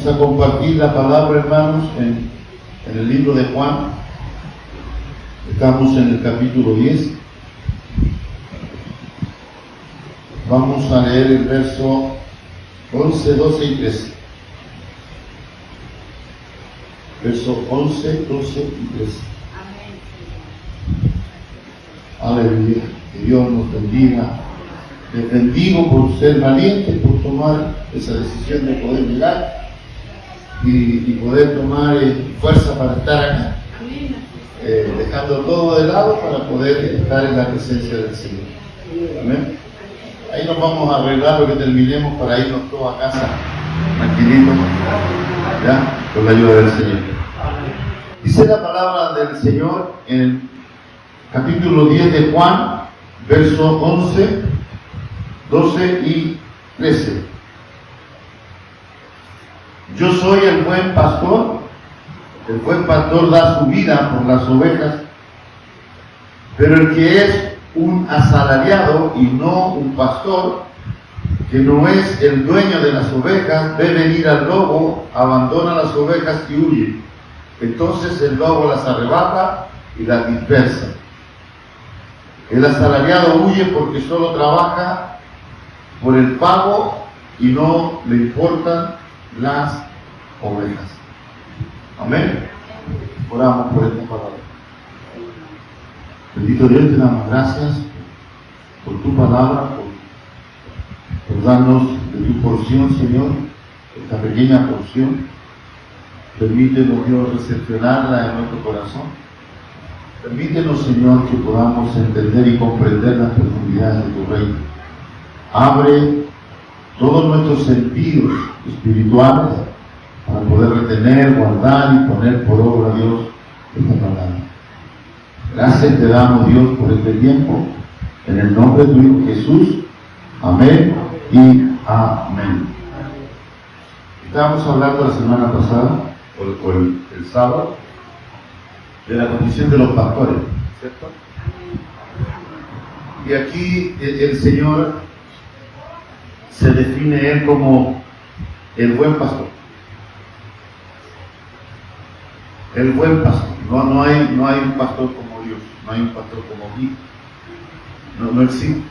Vamos a compartir la palabra, hermanos, en el libro de Juan. Estamos en el capítulo 10. Vamos a leer el verso 11, 12 y 13. Verso 11, 12 y 13. Aleluya. Que Dios nos bendiga. Les bendigo por ser valientes, por tomar esa decisión de poder llegar y poder tomar fuerza para estar acá, dejando todo de lado para poder estar en la presencia del Señor. Amén. Ahí nos vamos a arreglar lo que terminemos para irnos todos a casa tranquilitos, ¿ya? Con la ayuda del Señor. Dice la palabra del Señor en el capítulo 10 de Juan, verso 11, 12 y 13. Yo soy el buen pastor. El buen pastor da su vida por las ovejas, pero el que es un asalariado y no un pastor, que no es el dueño de las ovejas, ve venir al lobo, abandona las ovejas y huye. Entonces el lobo las arrebata y las dispersa. El asalariado huye porque solo trabaja por el pago y no le importan las ovejas. Amén. Oramos por esta palabra. Bendito Dios, te damos gracias por tu palabra, por darnos de tu porción, Señor, esta pequeña porción. Permítenos, Dios, recepcionarla en nuestro corazón. Permítenos, Señor, que podamos entender y comprender las profundidades de tu reino. Abre todos nuestros sentidos espirituales para poder retener, guardar y poner por obra, Dios, esta palabra. Gracias te damos, Dios, por este tiempo. En el nombre de tu Hijo Jesús. Amén y amén. Estábamos hablando la semana pasada, o el sábado, de la condición de los pastores, ¿cierto? Y aquí el Señor se define Él como el buen pastor. El buen pastor. No hay un pastor como Dios, no hay un pastor como mí. No existe.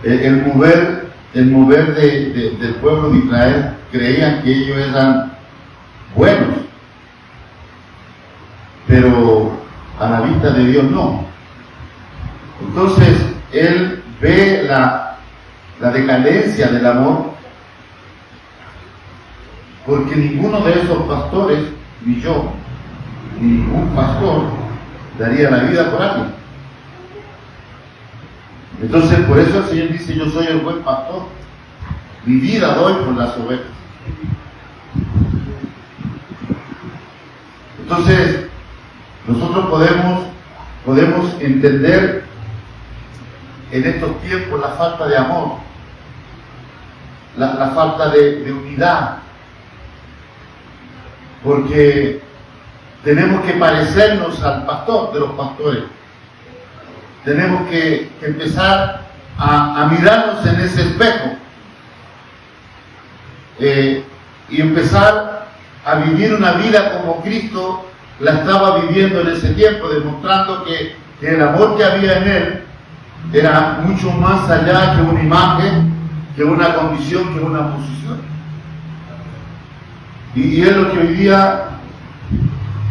El mover del pueblo de Israel creían que ellos eran buenos, pero a la vista de Dios no. Entonces Él ve la decadencia del amor, porque ninguno de esos pastores, ni yo, ni un pastor, daría la vida por alguien. Entonces por eso el Señor dice: yo soy el buen pastor, mi vida doy por las ovejas. Entonces nosotros podemos entender en estos tiempos la falta de amor, la falta de unidad, porque tenemos que parecernos al pastor de los pastores. Tenemos que empezar a mirarnos en ese espejo y empezar a vivir una vida como Cristo la estaba viviendo en ese tiempo, demostrando que el amor que había en Él era mucho más allá que una imagen, que una condición, que una posición. Y es lo que hoy día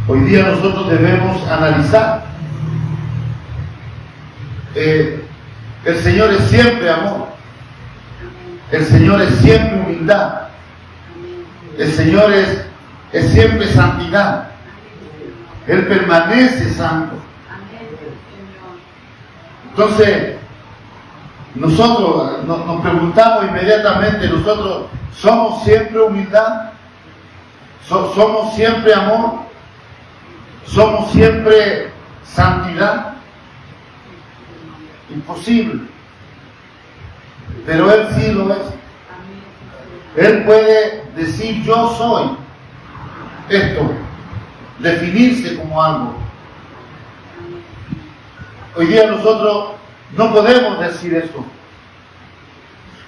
nosotros debemos analizar. El Señor es siempre amor. El Señor es siempre humildad. El Señor es siempre santidad. Él permanece santo. Entonces, nosotros nos preguntamos inmediatamente: ¿nosotros somos siempre humildad? ¿Somos siempre amor? ¿Somos siempre santidad? Imposible. Pero Él sí lo es. Él puede decir: yo soy esto, definirse como algo. Hoy día nosotros no podemos decir eso.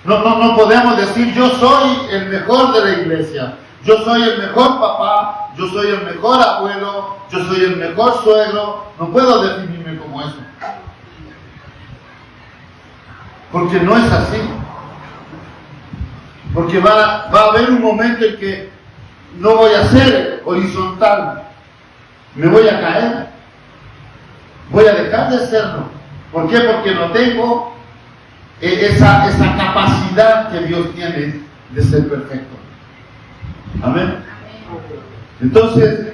No podemos decir yo soy el mejor de la iglesia, yo soy el mejor papá, yo soy el mejor abuelo, yo soy el mejor suegro. No puedo definirme como eso. Porque no es así. Porque va a haber un momento en que no voy a ser horizontal, me voy a caer, voy a dejar de serlo. ¿Por qué? Porque no tengo esa capacidad que Dios tiene de ser perfecto. Amén. Entonces,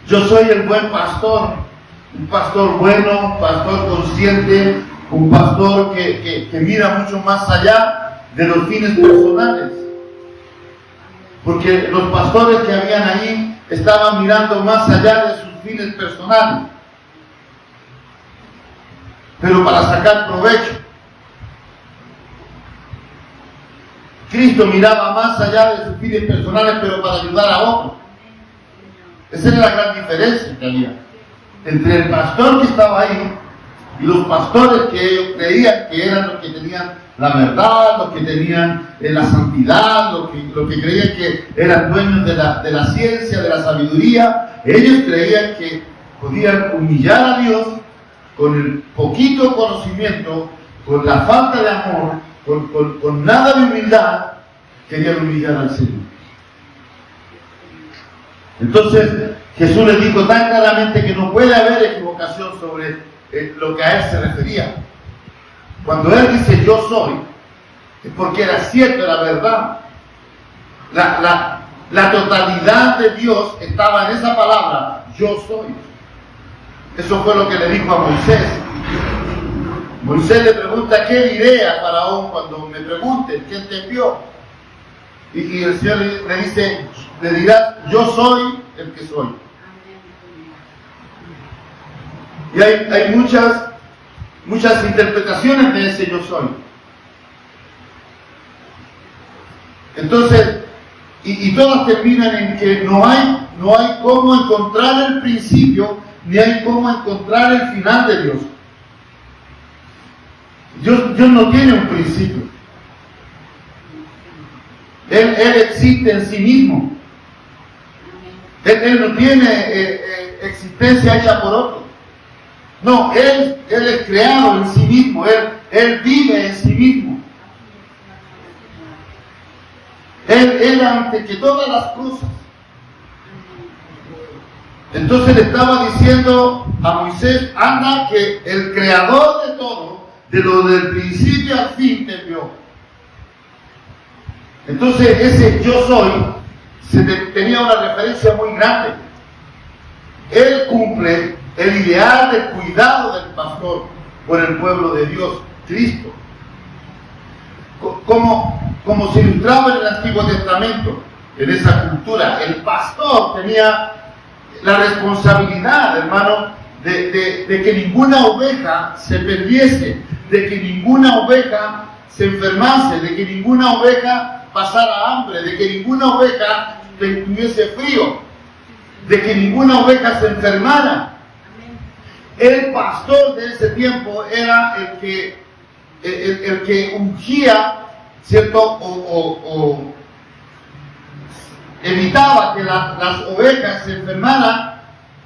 yo soy el buen pastor, un pastor bueno, un pastor consciente, un pastor que mira mucho más allá de los fines personales. Porque los pastores que habían ahí estaban mirando más allá de sus fines personales, pero para sacar provecho. Cristo miraba más allá de sus fines personales, pero para ayudar a otros. Esa era la gran diferencia que había entre el pastor que estaba ahí y los pastores que ellos creían que eran los que tenían la verdad, los que tenían la santidad, los que creían que eran dueños de la ciencia, de la sabiduría. Ellos creían que podían humillar a Dios con el poquito conocimiento, con la falta de amor, con nada de humildad, querían humillar al Señor. Entonces Jesús les dijo tan claramente que no puede haber equivocación sobre lo que a Él se refería. Cuando Él dice yo soy, es porque era cierto, era verdad. La totalidad de Dios estaba en esa palabra, yo soy. Eso fue lo que le dijo a Moisés. Moisés le pregunta, ¿qué diré a Faraón cuando me pregunten quién te envió? Y el Señor le dice, le dirá, yo soy el que soy. Y hay muchas interpretaciones de ese yo soy. Entonces, y todas terminan en que no hay cómo encontrar el principio, ni hay cómo encontrar el final de Dios. Dios no tiene un principio. Él existe en sí mismo. Él no tiene existencia hecha por otro. No, Él es creado en sí mismo. Él vive en sí mismo. Él antes que todas las cosas. Entonces le estaba diciendo a Moisés, anda que el creador de todo, de lo del principio al fin te envió. Entonces ese yo soy tenía una referencia muy grande. Él cumple el ideal del cuidado del pastor por el pueblo de Dios, Cristo. Como se ilustraba en el Antiguo Testamento, en esa cultura, el pastor tenía la responsabilidad, hermano, de que ninguna oveja se perdiese, de que ninguna oveja se enfermase, de que ninguna oveja pasara hambre, de que ninguna oveja tuviese frío, de que ninguna oveja se enfermara. El pastor de ese tiempo era el que ungía, ¿cierto? O evitaba que las ovejas se enfermaran,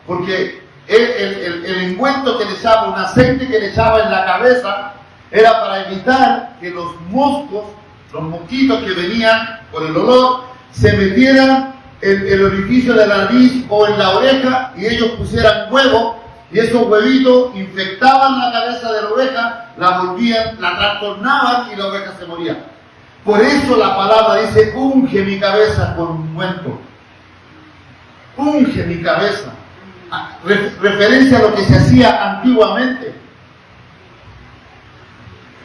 porque el ungüento que le echaba, un aceite que le echaba en la cabeza, era para evitar que los moscos, los mosquitos que venían por el olor, se metieran en el orificio de la nariz o en la oreja y ellos pusieran huevos, y esos huevitos infectaban la cabeza de la oveja, la volvían, la trastornaban y la oveja se moría. Por eso la palabra dice, unge mi cabeza con ungüento. Unge mi cabeza. Referencia a lo que se hacía antiguamente.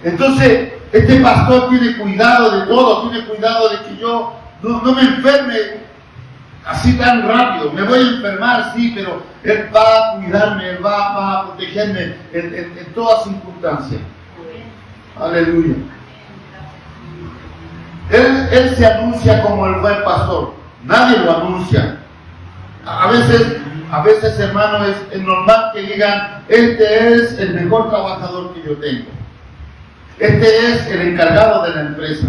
Entonces, este pastor tiene cuidado de todo, tiene cuidado de que yo no me enferme así tan rápido. Me voy a enfermar, sí, pero Él va a cuidarme, Él va a protegerme en todas circunstancias. Aleluya. Él se anuncia como el buen pastor. Nadie lo anuncia. A veces, hermano, es normal que digan, este es el mejor trabajador que yo tengo. este es el encargado de la empresa.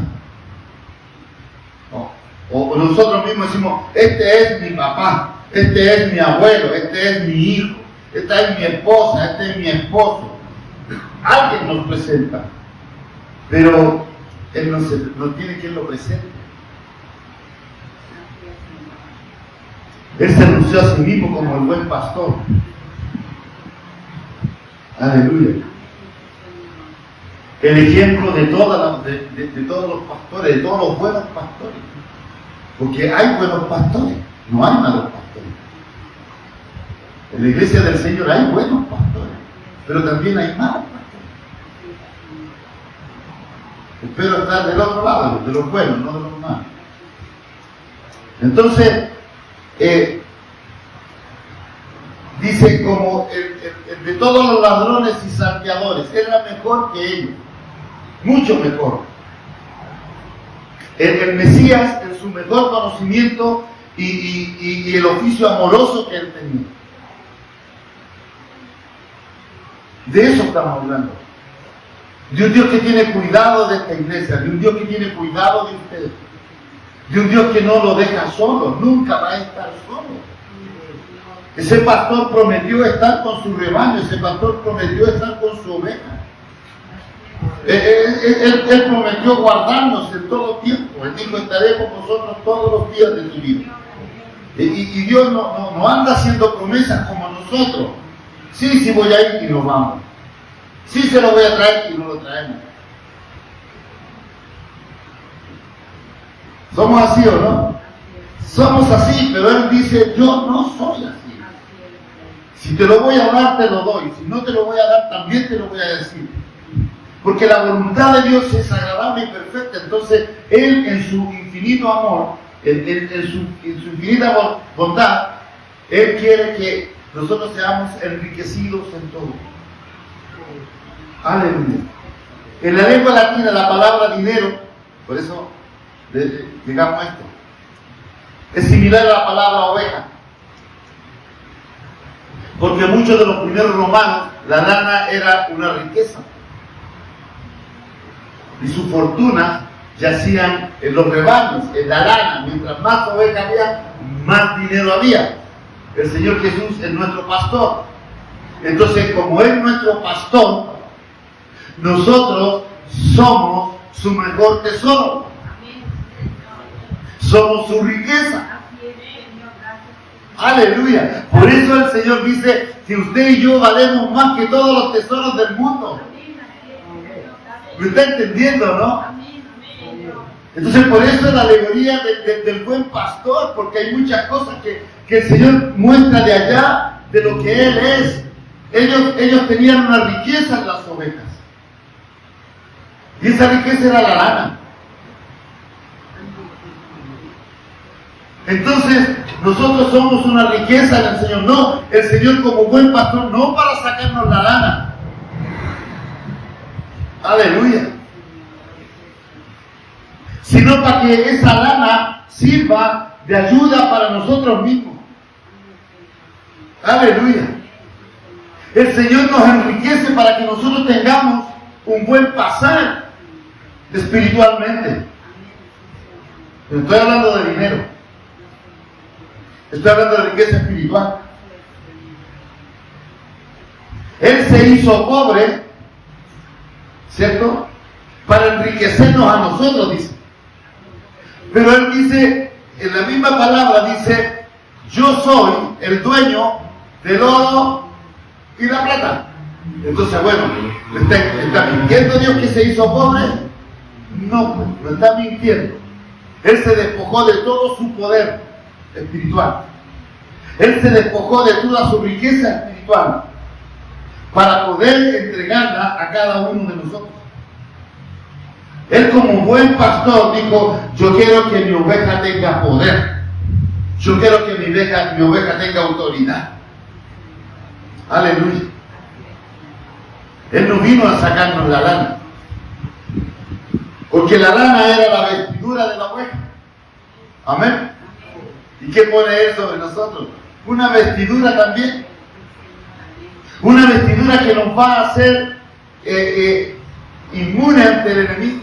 O nosotros mismos decimos, este es mi papá, este es mi abuelo, este es mi hijo, esta es mi esposa, este es mi esposo. Alguien nos presenta, pero Él no tiene quien lo presente. Él se anunció a sí mismo como el buen pastor. Aleluya. El ejemplo de todos los pastores, de todos los buenos pastores. Porque hay buenos pastores, no hay malos pastores. En la iglesia del Señor hay buenos pastores, pero también hay malos pastores. Espero estar del otro lado, de los buenos, no de los malos. Entonces, dice como el de todos los ladrones y salteadores, era mejor que ellos, mucho mejor. El Mesías en su mejor conocimiento y el oficio amoroso que él tenía. De eso estamos hablando. De un Dios que tiene cuidado de esta iglesia, de un Dios que tiene cuidado de ustedes, de un Dios que no lo deja solo, nunca va a estar solo. Ese pastor prometió estar con su rebaño, ese pastor prometió estar con su oveja. Él prometió guardarnos en todo tiempo. Él dijo, estaré con vosotros todos los días de tu vida. Y Dios no anda haciendo promesas como nosotros. Sí, voy a ir y nos vamos. Sí, se lo voy a traer y no lo traemos. ¿Somos así o no? Somos así, pero Él dice, yo no soy así. Si te lo voy a dar, te lo doy. Si no te lo voy a dar, también te lo voy a decir. Porque la voluntad de Dios es agradable y perfecta. Entonces, Él en su infinito amor, en su infinita bondad, Él quiere que nosotros seamos enriquecidos en todo. Aleluya. En la lengua latina, la palabra dinero, por eso llegamos a esto, es similar a la palabra oveja. Porque muchos de los primeros romanos, la lana era una riqueza. Y su fortuna yacían en los rebaños, en la lana. Mientras más ovejas había, más dinero había. El Señor Jesús es nuestro pastor. Entonces, como es nuestro pastor, nosotros somos su mejor tesoro. Somos su riqueza. Aleluya. Por eso el Señor dice que usted y yo valemos más que todos los tesoros del mundo. ¿Me está entendiendo, no? Entonces por eso es la alegoría del buen pastor, porque hay muchas cosas que el Señor muestra de allá de lo que Él es. Ellos tenían una riqueza en las ovejas. Y esa riqueza era la lana. Entonces, nosotros somos una riqueza en el Señor. No, el Señor como buen pastor, no para sacarnos la lana. Aleluya. Sino para que esa lana sirva de ayuda para nosotros mismos. Aleluya. El Señor nos enriquece para que nosotros tengamos un buen pasar espiritualmente. Estoy hablando de dinero. Estoy hablando de riqueza espiritual. Él se hizo pobre, ¿cierto? Para enriquecernos a nosotros, dice. Pero Él dice, en la misma palabra dice, yo soy el dueño del oro y la plata. Entonces, bueno, ¿está mintiendo Dios que se hizo pobre? No, no está mintiendo. Él se despojó de todo su poder espiritual. Él se despojó de toda su riqueza espiritual para poder entregarla a cada uno de nosotros. Él como buen pastor dijo, yo quiero que mi oveja tenga poder. Yo quiero que mi oveja tenga autoridad. Aleluya. Él no vino a sacarnos la lana. Porque la lana era la vestidura de la oveja. Amén. ¿Y qué pone Él sobre nosotros? Una vestidura también. Una vestidura que nos va a hacer inmune ante el enemigo,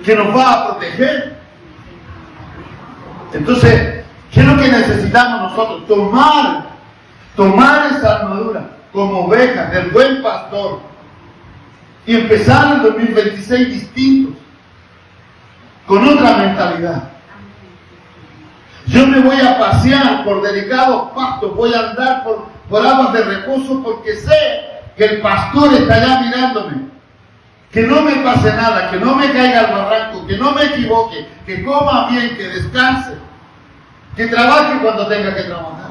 que nos va a proteger. Entonces, ¿qué es lo que necesitamos nosotros? Tomar esa armadura como ovejas del buen pastor y empezar el 2026 distintos, con otra mentalidad. Yo me voy a pasear por delicados pastos, voy a andar por aguas de reposo, porque sé que el pastor está allá mirándome. Que no me pase nada, que no me caiga al barranco, que no me equivoque, que coma bien, que descanse, que trabaje cuando tenga que trabajar.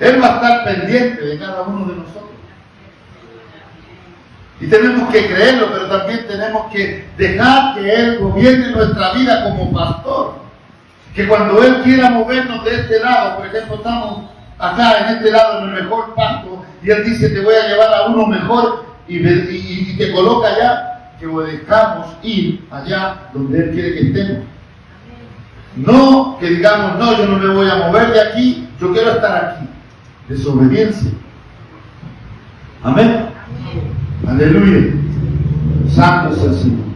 Él va a estar pendiente de cada uno de nosotros. Y tenemos que creerlo, pero también tenemos que dejar que Él gobierne nuestra vida como pastor. Que cuando Él quiera movernos de este lado, por ejemplo, estamos acá en este lado en el mejor pasto, y Él dice, te voy a llevar a uno mejor, y te coloca allá, que obedezcamos ir allá donde Él quiere que estemos. No que digamos, no, yo no me voy a mover de aquí, yo quiero estar aquí. Desobediencia. Amén. Aleluya. Santo es el Señor.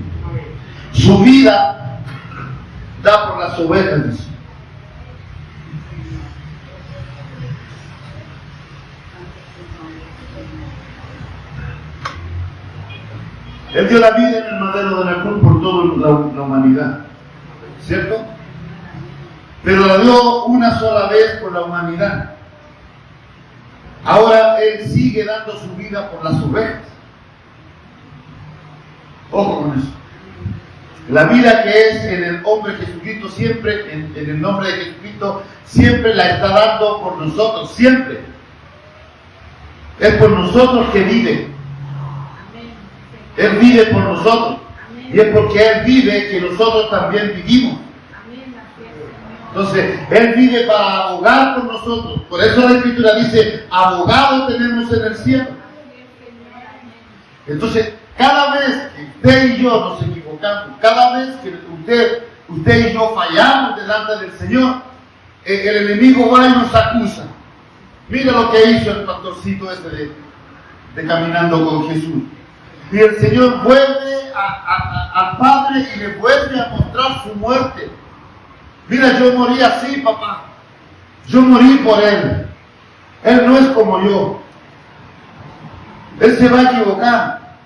Su vida da por las ovejas, dice. Él dio la vida en el madero de la cruz por toda la humanidad, ¿cierto? Pero la dio una sola vez por la humanidad. Ahora Él sigue dando su vida por las ovejas. Ojo con eso. La vida que es en el hombre Jesucristo siempre, en el nombre de Jesucristo, siempre la está dando por nosotros, siempre. Es por nosotros que vive. Él vive por nosotros. Y es porque Él vive que nosotros también vivimos. Entonces, Él vive para abogar por nosotros. Por eso la Escritura dice, abogado tenemos en el cielo. Entonces, cada vez que usted y yo nos equivocamos, cada vez que usted y yo fallamos delante del Señor, el enemigo va y nos acusa. Mira lo que hizo el pastorcito ese de caminando con Jesús. Y el Señor vuelve al Padre y le vuelve a mostrar su muerte. Mira, yo morí así, papá. Yo morí por Él. Él no es como yo. Él se va a equivocar.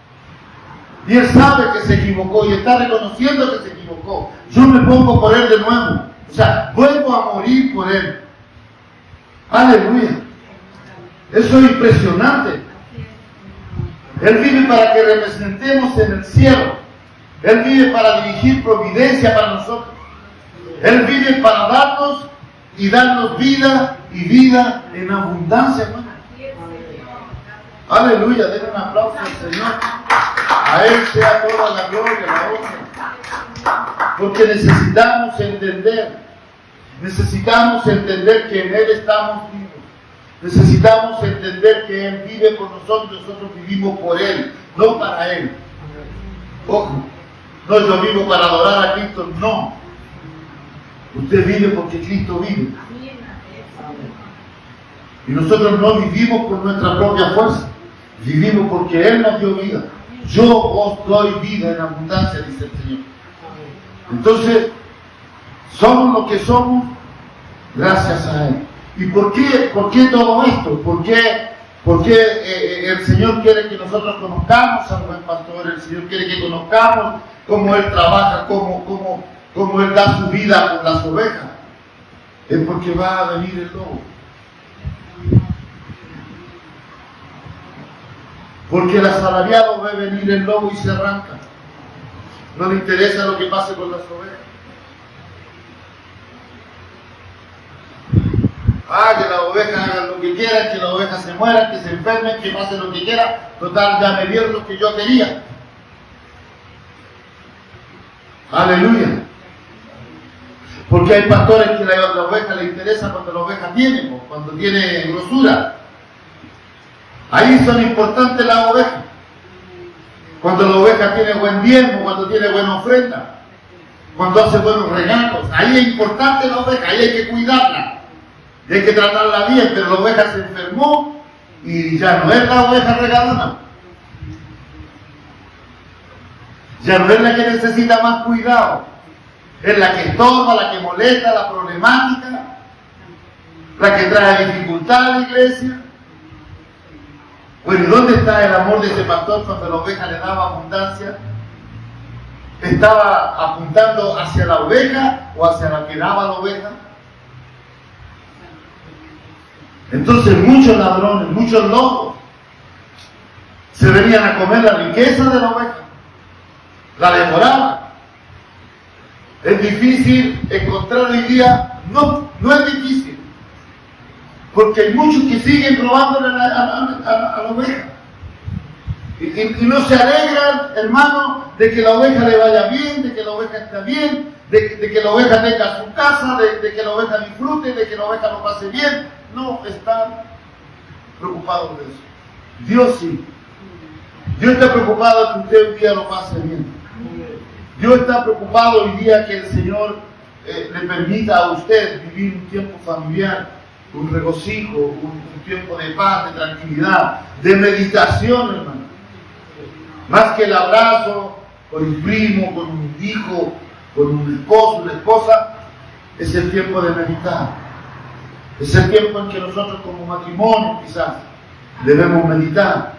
Y Él sabe que se equivocó y está reconociendo que se equivocó. Yo me pongo por Él de nuevo. O sea, vuelvo a morir por Él. Aleluya. Eso es impresionante. Él vive para que representemos en el cielo. Él vive para dirigir providencia para nosotros. Él vive para darnos y darnos vida y vida en abundancia, hermano. Aleluya, denle un aplauso al Señor. A Él sea toda la gloria, la honra. Porque necesitamos entender que en Él estamos vivos. Necesitamos entender que Él vive por nosotros y nosotros vivimos por Él, no para Él. Ojo, no yo vivo para adorar a Cristo, no. Usted vive porque Cristo vive. Y nosotros no vivimos por nuestra propia fuerza, vivimos porque Él nos dio vida. Yo os doy vida en abundancia, dice el Señor. Entonces, somos lo que somos gracias a Él. ¿Y por qué todo esto? ¿Por qué el Señor quiere que nosotros conozcamos al buen pastor? El Señor quiere que conozcamos cómo Él trabaja, cómo Él da su vida por las ovejas. Es porque va a venir el lobo. Porque el asalariado ve venir el lobo y se arranca. No le interesa lo que pase con las ovejas. Que las ovejas hagan lo que quieran, que las ovejas se mueran, que se enfermen, que pasen lo que quieran. Total, ya me dieron lo que yo quería. Aleluya. Porque hay pastores que la oveja le interesa cuando la oveja tiene, o cuando tiene grosura. Ahí son importantes las ovejas. Cuando la oveja tiene buen diezmo, cuando tiene buena ofrenda, cuando hace buenos regalos. Ahí es importante la oveja, ahí hay que cuidarla. Y hay que tratarla bien, pero la oveja se enfermó y ya no es la oveja regalona. Ya no es la que necesita más cuidado. Es la que estorba, la que molesta, la problemática, la que trae dificultad a la iglesia. Bueno, ¿y dónde está el amor de ese pastor cuando la oveja le daba abundancia? ¿Estaba apuntando hacia la oveja o hacia la que daba la oveja? Entonces muchos ladrones, muchos lobos se venían a comer la riqueza de la oveja, la devoraban. Es difícil encontrar hoy día, no es difícil, porque hay muchos que siguen robándole a la oveja. Y no se alegran, hermano, de que la oveja le vaya bien, de que la oveja esté bien, de que la oveja tenga su casa, de que la oveja disfrute, de que la oveja lo pase bien. No están preocupados de eso. Dios sí. Dios está preocupado que usted un día lo pase bien. Dios está preocupado hoy día que el Señor le permita a usted vivir un tiempo familiar, un regocijo, un tiempo de paz, de tranquilidad, de meditación, hermano. Más que el abrazo con un primo, con un hijo, con un esposo, una esposa, es el tiempo de meditar. Es el tiempo en que nosotros como matrimonio quizás debemos meditar.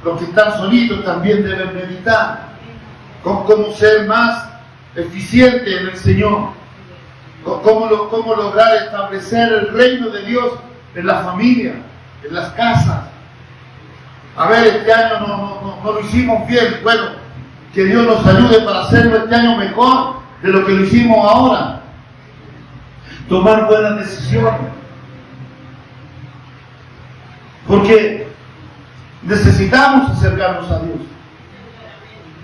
Los que están solitos también deben meditar. Cómo ser más eficiente en el Señor. Cómo lograr establecer el reino de Dios en la familia, en las casas. A ver, este año no lo hicimos bien. Bueno, que Dios nos ayude para hacerlo este año mejor de lo que lo hicimos ahora. Tomar buenas decisiones. Porque necesitamos acercarnos a Dios.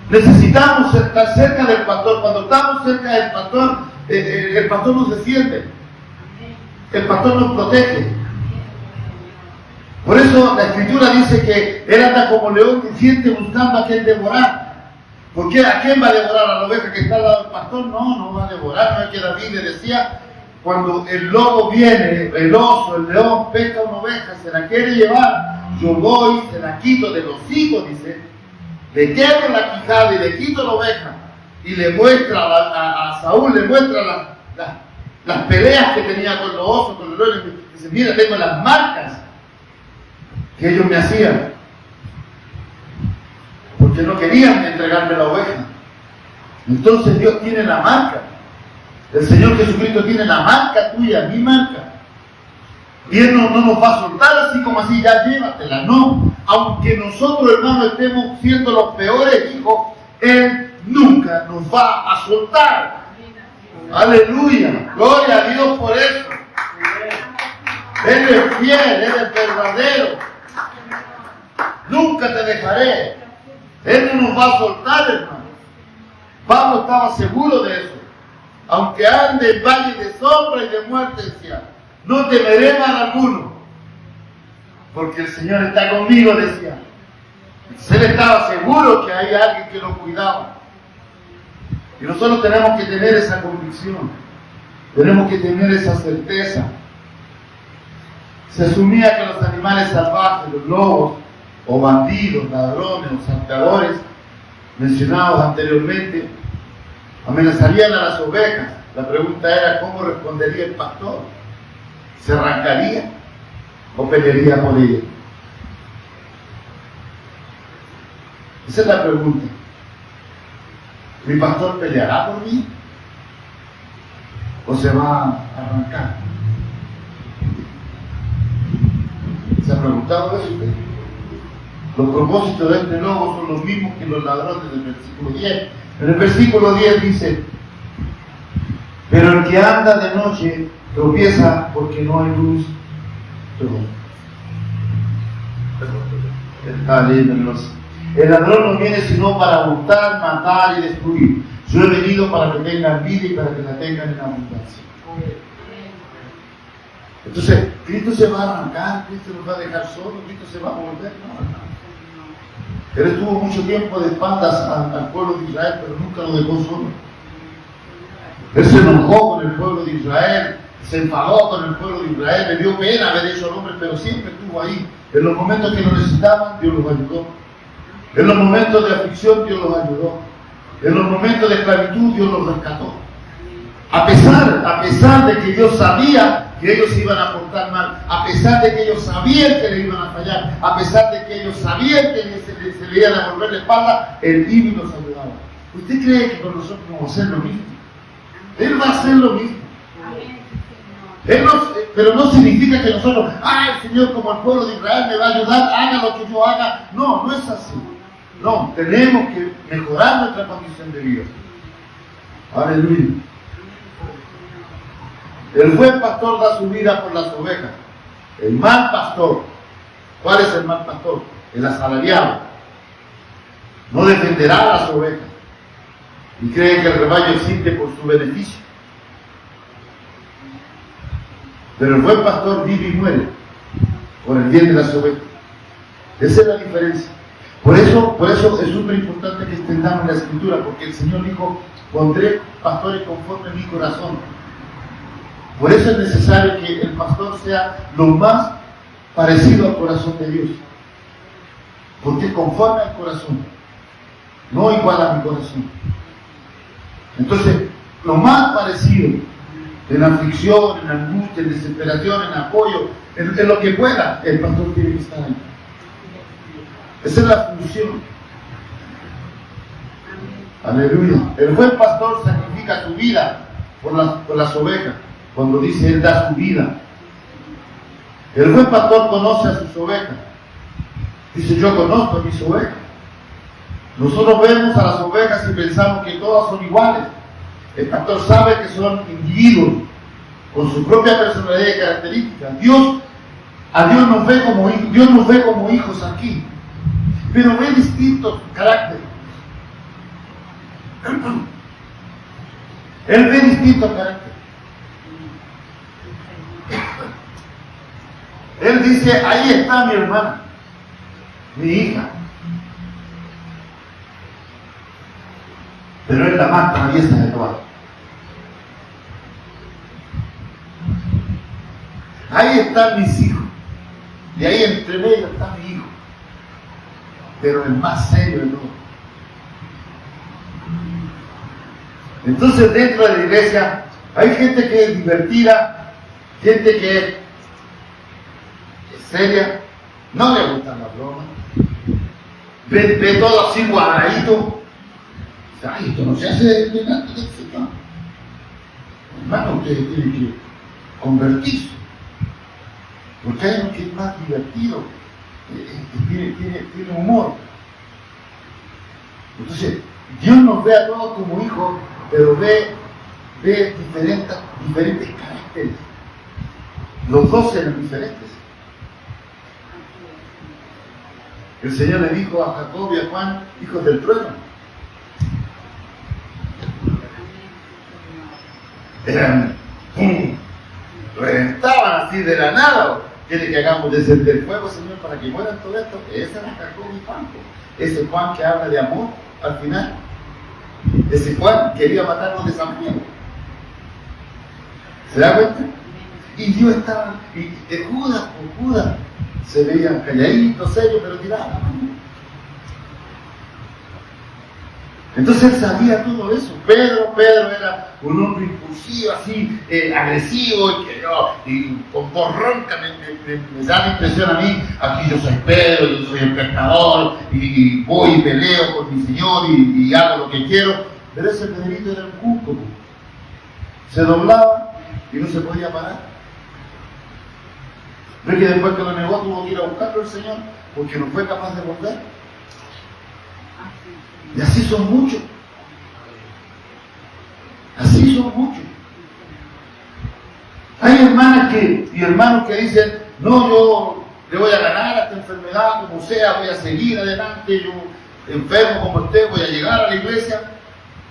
Necesitamos estar cerca del pastor. Cuando estamos cerca del pastor, el pastor nos defiende. El pastor nos protege. Por eso la Escritura dice que él anda como león rugiente buscando a quien devorar. ¿Por qué? ¿A quién va a devorar? ¿A la oveja que está al lado del pastor? No va a devorar. No es que David le decía, cuando el lobo viene, el oso, el león, pesca una oveja, se la quiere llevar, yo voy, se la quito de los hijos, dice, le quiebro la quijada y le quito la oveja, y le muestra a Saúl, le muestra las peleas que tenía con los osos, con los leones, dice, mira, tengo las marcas que ellos me hacían, porque no querían entregarme la oveja. Entonces Dios tiene la marca. El Señor Jesucristo tiene la marca tuya, mi marca. Y Él no nos va a soltar así como así, ya llévatela. No, aunque nosotros, hermanos, estemos siendo los peores hijos, Él nunca nos va a soltar. Aleluya, gloria a Dios por eso. Él es fiel, Él es verdadero. Nunca te dejaré. Él no nos va a soltar, hermano. Pablo estaba seguro de eso. Aunque ande en valle de sombra y de muerte, decía, no temeré mal alguno, porque el Señor está conmigo, decía. Entonces él estaba seguro que hay alguien que lo cuidaba. Y nosotros tenemos que tener esa convicción, tenemos que tener esa certeza. Se asumía que los animales salvajes, los lobos, o bandidos, ladrones, o salteadores, mencionados anteriormente, amenazarían a las ovejas. La pregunta era, ¿cómo respondería el pastor? ¿Se arrancaría o pelearía por ella? Esa es la pregunta. ¿Mi pastor peleará por mí? ¿O se va a arrancar? ¿Se ha preguntado eso usted? Los propósitos de este lobo son los mismos que los ladrones del versículo 10. En el versículo 10 dice, pero el que anda de noche tropieza porque no hay luz. El ladrón no viene sino para hurtar, matar y destruir. Yo he venido para que tengan vida y para que la tengan en abundancia. Entonces, Cristo se va a arrancar, Cristo nos va a dejar solo, Cristo se va a volver. No. Él estuvo mucho tiempo de espaldas al pueblo de Israel, pero nunca lo dejó solo. Él se enojó con el pueblo de Israel, se enfadó con el pueblo de Israel, le dio pena haber hecho al hombre, pero siempre estuvo ahí. En los momentos que lo necesitaban, Dios los ayudó. En los momentos de aflicción Dios los ayudó. En los momentos de esclavitud Dios los rescató. A pesar de que Dios sabía que ellos se iban a portar mal, a pesar de que ellos sabían que le iban a fallar, a pesar de que ellos sabían que se le iban a volver la espalda, Él iba y los ayudaba. ¿Usted cree que con nosotros vamos a hacer lo mismo? Él va a hacer lo mismo. Pero no significa que nosotros, el Señor como el pueblo de Israel me va a ayudar, haga lo que yo haga. No, no es así. No, tenemos que mejorar nuestra condición de vida. Aleluya. El buen pastor da su vida por las ovejas. El mal pastor, ¿cuál es el mal pastor? El asalariado. No defenderá a las ovejas y cree que el rebaño existe por su beneficio. Pero el buen pastor vive y muere por el bien de las ovejas. Esa es la diferencia. Por eso es súper importante que entendamos la Escritura, porque el Señor dijo, pondré pastores conforme a mi corazón. Por eso es necesario que el pastor sea lo más parecido al corazón de Dios. Porque conforme al corazón, no igual a mi corazón. Entonces, lo más parecido en aflicción, en angustia, en desesperación, en apoyo, en lo que pueda, el pastor tiene que estar ahí. Esa es la función. Aleluya. El buen pastor sacrifica su vida por las ovejas. Cuando dice Él da su vida. El buen pastor conoce a sus ovejas. Dice, yo conozco a mis ovejas. Nosotros vemos a las ovejas y pensamos que todas son iguales. El pastor sabe que son individuos con su propia personalidad y características. A Dios nos ve como hijos. Dios nos ve como hijos aquí, pero ve distintos caracteres. Él ve distintos caracteres. Él dice, ahí está mi hermana, mi hija. Pero es la más traviesa de todas. Ahí están mis hijos. Y ahí entre medio está mi hijo. Pero el más serio de todos. Entonces dentro de la iglesia hay gente que es divertida, gente que es seria, no le gustan las bromas, ve todo así guardadito. Ay, esto no se hace de nada, hermano, ustedes tienen que convertirse, porque hay uno que es más divertido, tiene humor. Entonces, Dios nos ve a todos como hijos, pero ve diferentes caracteres. Los dos eran diferentes. El Señor le dijo a Jacob y a Juan, hijos del trueno. Eran, reventaban así de la nada. ¿Quiere que hagamos descender el fuego, Señor, para que mueran todo esto? Ese era Jacob y Juan. Ese Juan que habla de amor al final. Ese Juan quería matarnos de Samaria. ¿Se da cuenta? Y Dios estaba, y de Judas por Judas se veían calladitos, serios, pero tiraban. Entonces él sabía todo eso. Pedro era un hombre impulsivo, así, agresivo, y con voz ronca me da la impresión a mí, aquí yo soy Pedro, yo soy el pescador, y voy y peleo con mi Señor y hago lo que quiero. Pero ese Pedrito era un cuco, se doblaba y no se podía parar. ¿Ves que después que lo negó tuvo que ir a buscarlo el Señor? Porque no fue capaz de volver. Y así son muchos. Así son muchos. Hay hermanas y hermanos que dicen, no, yo le voy a ganar a esta enfermedad como sea, voy a seguir adelante, yo enfermo como esté, voy a llegar a la iglesia.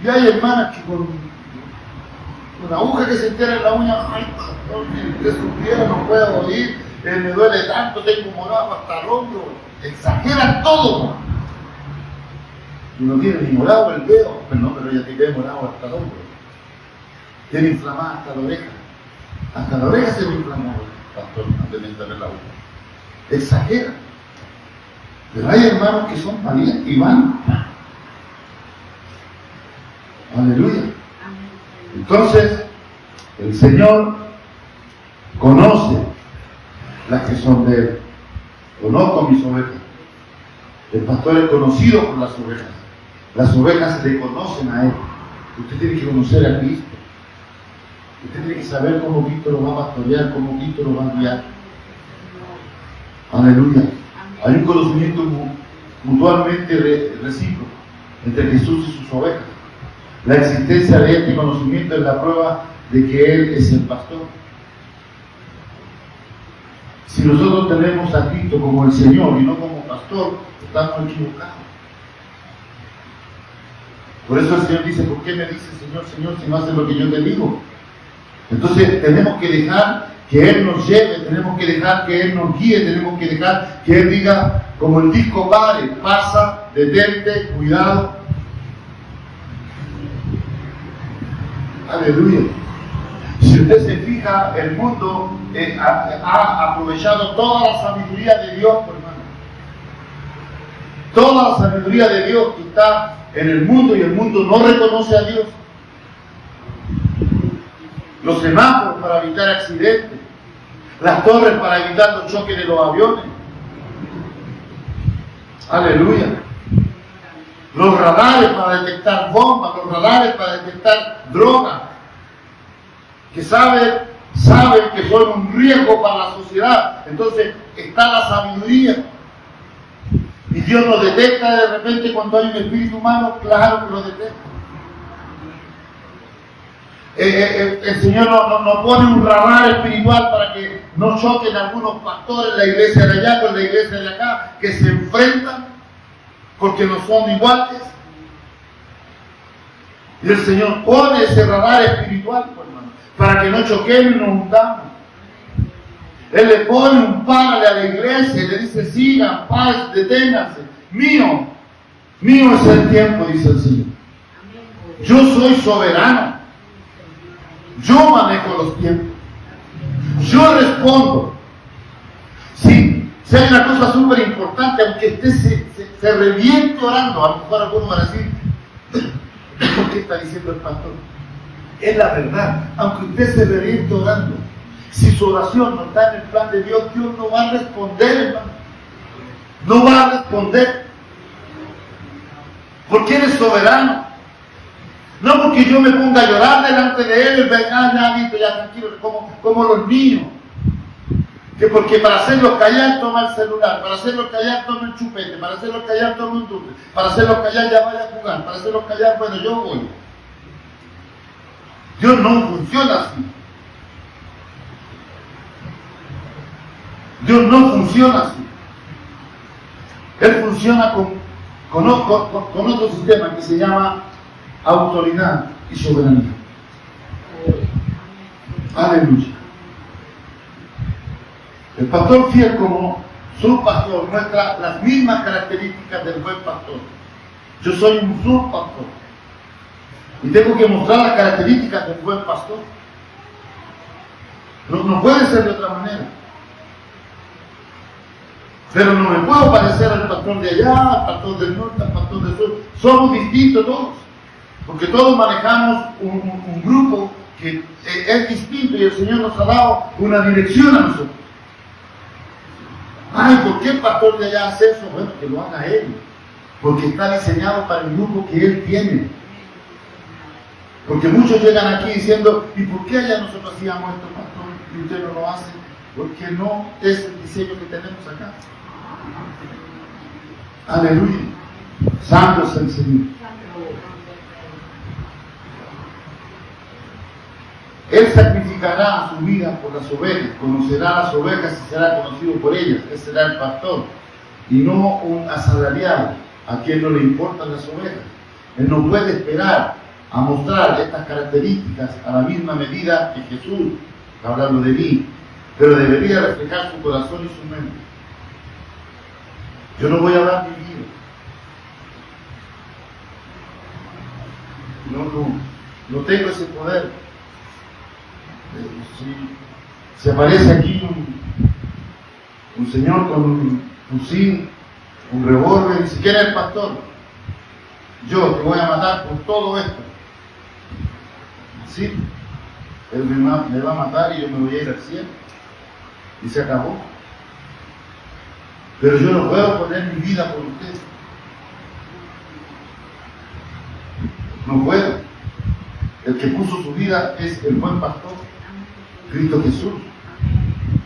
Y hay hermanas que con una aguja que se entera en la uña, ay, usted supiera, no puedo ir, me duele tanto, tengo morado hasta el hombro. Exageran todo. Y no tiene ni morado el dedo, pero ella tiene morado hasta el hombro. Tiene inflamada hasta la oreja. Hasta la oreja se me inflamó, pastor, antes de meterle la aguja. Exagera. Pero hay hermanos que son valientes y van. Aleluya. Entonces, el Señor conoce las que son de Él. Conozco mis ovejas. El pastor es conocido por las ovejas. Las ovejas le conocen a Él. Usted tiene que conocer a Cristo. Usted tiene que saber cómo Cristo lo va a pastorear, cómo Cristo lo va a guiar. Aleluya. Hay un conocimiento mutuamente recíproco entre Jesús y sus ovejas. La existencia de este conocimiento es la prueba de que Él es el pastor. Si nosotros tenemos a Cristo como el Señor y no como pastor, estamos equivocados. Por eso el Señor dice, ¿por qué me dices Señor, Señor, si no haces lo que yo te digo? Entonces tenemos que dejar que Él nos lleve, tenemos que dejar que Él nos guíe, tenemos que dejar que Él diga, como el disco Padre, pasa, detente, cuidado. Aleluya. Si usted se fija, el mundo ha aprovechado toda la sabiduría de Dios, hermano. Toda la sabiduría de Dios que está en el mundo y el mundo no reconoce a Dios. Los semáforos para evitar accidentes, las torres para evitar los choques de los aviones. Aleluya. Los radares para detectar bombas, los radares para detectar drogas, que saben que son un riesgo para la sociedad. Entonces está la sabiduría. Y Dios nos detecta de repente cuando hay un espíritu malo, claro que lo detecta. El Señor nos pone un radar espiritual para que no choquen algunos pastores, la iglesia de allá con la iglesia de acá, que se enfrentan porque no son iguales. Y el Señor pone ese radar espiritual, hermano, para que no choquemos y nos hundamos. Él le pone un párale a la iglesia y le dice, sigan, paz, deténganse. Mío es el tiempo, dice el Señor. Yo soy soberano. Yo manejo los tiempos. Yo respondo. Sí, si hay una cosa súper importante, aunque usted se reviente orando, a lo mejor algunos van a decir, ¿por qué está diciendo el pastor? Es la verdad, aunque usted se reviente orando, si su oración no está en el plan de Dios, Dios no va a responder, hermano. No va a responder. Porque Él es soberano. No porque yo me ponga a llorar delante de Él y venga, ya listo, ya tranquilo, como los niños. Que porque para hacerlos callar toma el celular, para hacerlos callar toma el chupete, para hacerlos callar toma un dulce, para hacerlos callar ya vaya a jugar, para hacerlos callar, bueno, yo voy. Dios no funciona así. Dios no funciona así. Él funciona con otro sistema que se llama autoridad y soberanía. Aleluya. El pastor fiel como su pastor muestra las mismas características del buen pastor. Yo soy un subpastor y tengo que mostrar las características del buen pastor. No puede ser de otra manera. Pero no me puedo parecer al pastor de allá, al pastor del norte, al pastor del sur. Somos distintos todos, porque todos manejamos un grupo que es distinto y el Señor nos ha dado una dirección a nosotros. Ay, ¿por qué el pastor de allá hace eso? Bueno, que lo haga Él, porque está diseñado para el grupo que Él tiene. Porque muchos llegan aquí diciendo, ¿y por qué allá nosotros hacíamos esto, pastor, y usted no lo hace? Porque no es el diseño que tenemos acá. Aleluya. Santo es el Señor. Él sacrificará su vida por las ovejas, conocerá las ovejas y será conocido por ellas. Él será el pastor y no un asalariado a quien no le importan las ovejas. Él no puede esperar a mostrar estas características a la misma medida que Jesús, hablando de mí, pero debería reflejar su corazón y su mente. Yo no voy a dar mi vida. No tengo ese poder. Si aparece aquí un señor con un fusil un revólver, ni siquiera el pastor. Yo te voy a matar por todo esto. Sí, él me va a matar y yo me voy a ir al cielo. Y se acabó. Pero yo no puedo poner mi vida por usted. No puedo. El que puso su vida es el buen pastor, Cristo Jesús.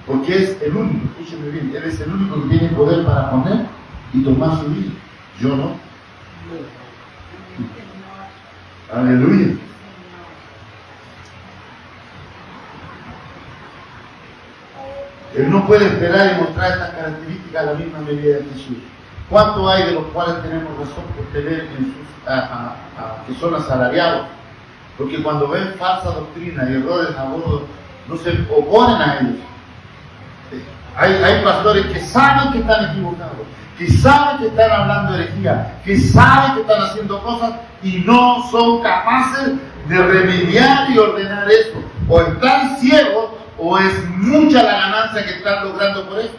Porque es el único, escúcheme bien, Él es el único que tiene poder para poner y tomar su vida. Yo no. Aleluya. Él no puede esperar y mostrar estas características a la misma medida de Jesús. ¿Cuánto hay de los cuales tenemos razón por tener que son asalariados? Porque cuando ven falsa doctrina y errores a bordo, no se oponen a ellos. Hay pastores que saben que están equivocados, que saben que están hablando herejía, que saben que están haciendo cosas y no son capaces de remediar y ordenar eso. O están ciegos o es mucha la ganancia que están logrando por eso.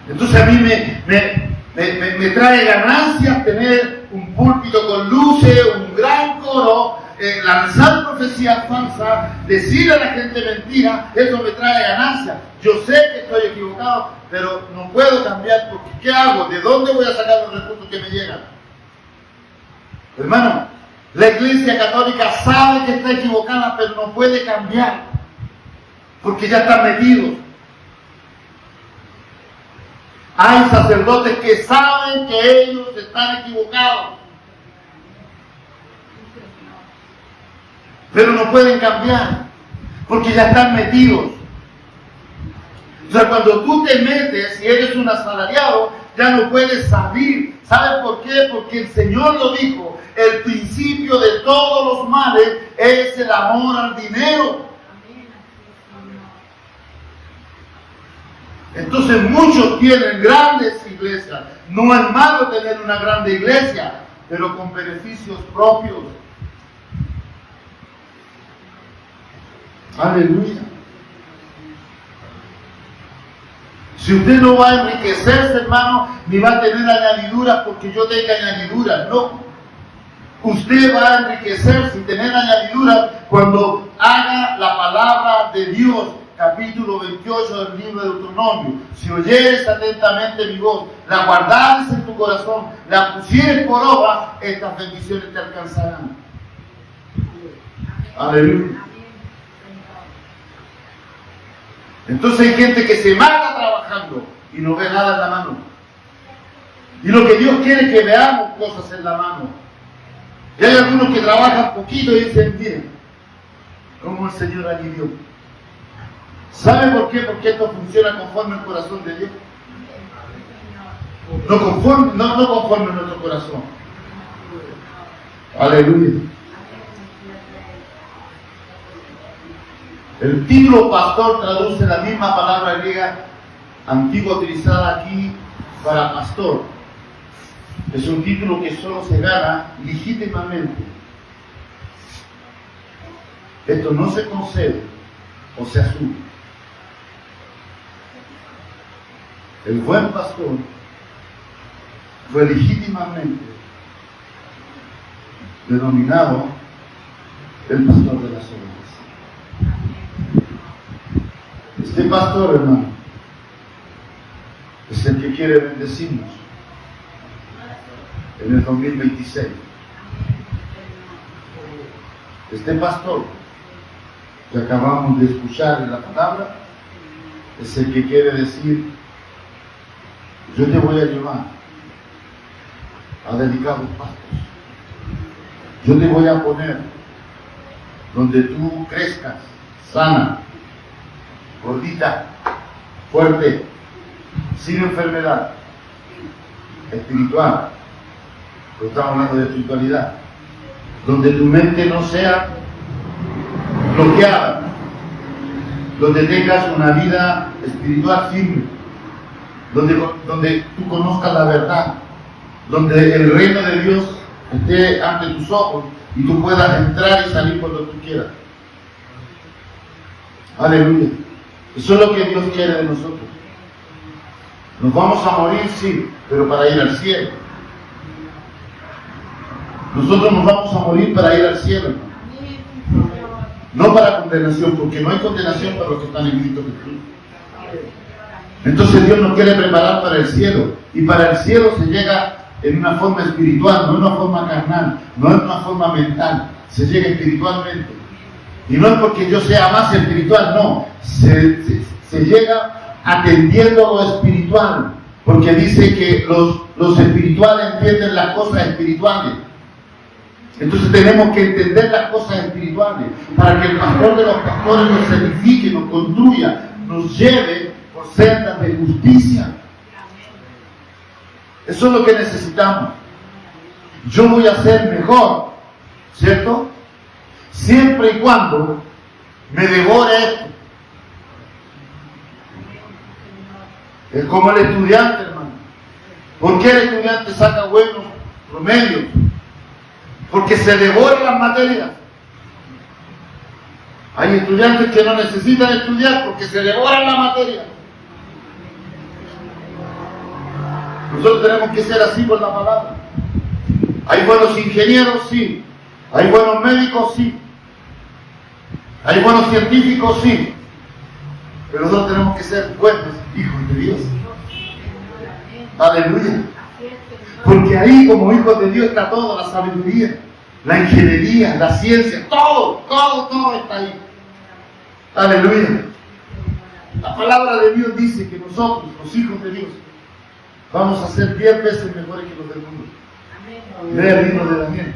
Entonces a mí me trae ganancias tener un púlpito con luces, un gran coro, lanzar profecías falsas, decirle a la gente mentira. Eso me trae ganancias. Yo sé que estoy equivocado, pero no puedo cambiar porque ¿qué hago? ¿De dónde voy a sacar los recursos que me llegan? Hermano, la Iglesia Católica sabe que está equivocada, pero no puede cambiar porque ya están metidos. Hay sacerdotes que saben que ellos están equivocados, pero no pueden cambiar porque ya están metidos. O sea, cuando tú te metes y eres un asalariado, ya no puedes salir. ¿Sabes por qué? Porque el Señor lo dijo: el principio de todos los males es el amor al dinero. Entonces muchos tienen grandes iglesias. No es malo tener una grande iglesia, pero con beneficios propios. Aleluya. Si usted no va a enriquecerse, hermano, ni va a tener añadiduras porque yo tenga añadiduras, no. Usted va a enriquecerse y tener añadiduras cuando haga la palabra de Dios. Capítulo 28 del libro de Deuteronomio: si oyeres atentamente mi voz, la guardares en tu corazón, la pusieres por obra, estas bendiciones te alcanzarán. Aleluya. Entonces hay gente que se mata trabajando y no ve nada en la mano. Y lo que Dios quiere es que veamos cosas en la mano. Y hay algunos que trabajan poquito y dicen: miren cómo el Señor alivió. ¿Sabe por qué? Porque esto funciona conforme al corazón de Dios. No conforme a nuestro corazón. Aleluya. El título pastor traduce la misma palabra griega antigua utilizada aquí para pastor. Es un título que solo se gana legítimamente. Esto no se concede o se asume. El buen pastor fue legítimamente denominado el pastor de las ovejas. Este pastor, hermano, es el que quiere bendecirnos en el 2026. Este pastor que acabamos de escuchar en la palabra es el que quiere decir: yo te voy a llevar a delicados pastos. Yo te voy a poner donde tú crezcas sana, gordita, fuerte, sin enfermedad, espiritual. Pero estamos hablando de espiritualidad. Donde tu mente no sea bloqueada, donde tengas una vida espiritual firme, donde tú conozcas la verdad, donde el reino de Dios esté ante tus ojos y tú puedas entrar y salir cuando tú quieras. Aleluya. Eso es lo que Dios quiere de nosotros. Nos vamos a morir, sí, pero para ir al cielo. Nosotros nos vamos a morir para ir al cielo, no para condenación, porque no hay condenación para los que están en Cristo Jesús. Entonces Dios nos quiere preparar para el cielo, y para el cielo se llega en una forma espiritual, no en una forma carnal, no en una forma mental, se llega espiritualmente. Y no es porque yo sea más espiritual, no, se llega atendiendo lo espiritual, porque dice que los espirituales entienden las cosas espirituales. Entonces tenemos que entender las cosas espirituales para que el pastor de los pastores nos edifique, nos construya, nos lleve por sendas de justicia. Eso es lo que necesitamos. Yo voy a ser mejor, ¿cierto? Siempre y cuando me devore esto. Es como el estudiante, hermano. ¿Por qué el estudiante saca buenos promedios? Porque se devora las materias. Hay estudiantes que no necesitan estudiar porque se devoran la materia. Nosotros tenemos que ser así por la palabra. Hay buenos ingenieros, sí. Hay buenos médicos, sí. Hay buenos científicos, sí. Pero nosotros tenemos que ser buenos hijos de Dios. Aleluya. Porque ahí como hijos de Dios está todo, la sabiduría, la ingeniería, la ciencia, todo está ahí. Aleluya. La palabra de Dios dice que nosotros, los hijos de Dios, vamos a ser 10 veces mejores que los del mundo. Lea el libro de Daniel.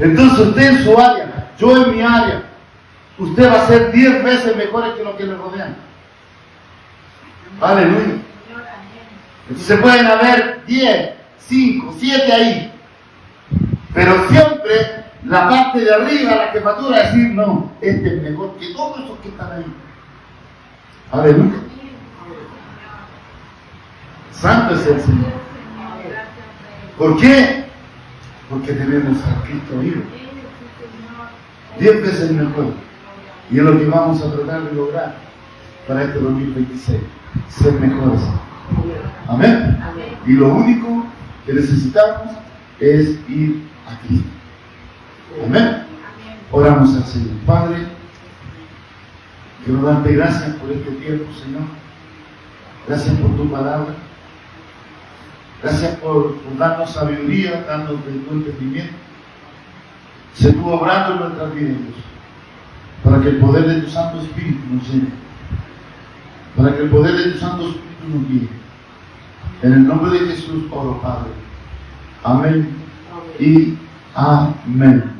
Entonces usted en su área, yo en mi área, usted va a ser 10 veces mejores que los que le rodean. Aleluya. Entonces pueden haber 10, 5, 7 ahí. Pero siempre la parte de arriba, la jefatura, decir, no, este es mejor que todos esos que están ahí. Aleluya. Santo es el Señor. ¿Por qué? Porque tenemos a Cristo vivo. 10 veces mejor. Y es lo que vamos a tratar de lograr para este 2026. Ser mejores. Amén. Y lo único que necesitamos es ir a Cristo. Amén. Oramos al Señor. Padre, quiero darte gracias por este tiempo, Señor. Gracias por tu palabra. Gracias por darnos sabiduría, darnos tu entendimiento. Sé tú obrando en nuestras vidas, Dios, para que el poder de tu Santo Espíritu nos llene, para que el poder de tu Santo Espíritu nos guíe. En el nombre de Jesús oro, Padre. Amén y amén.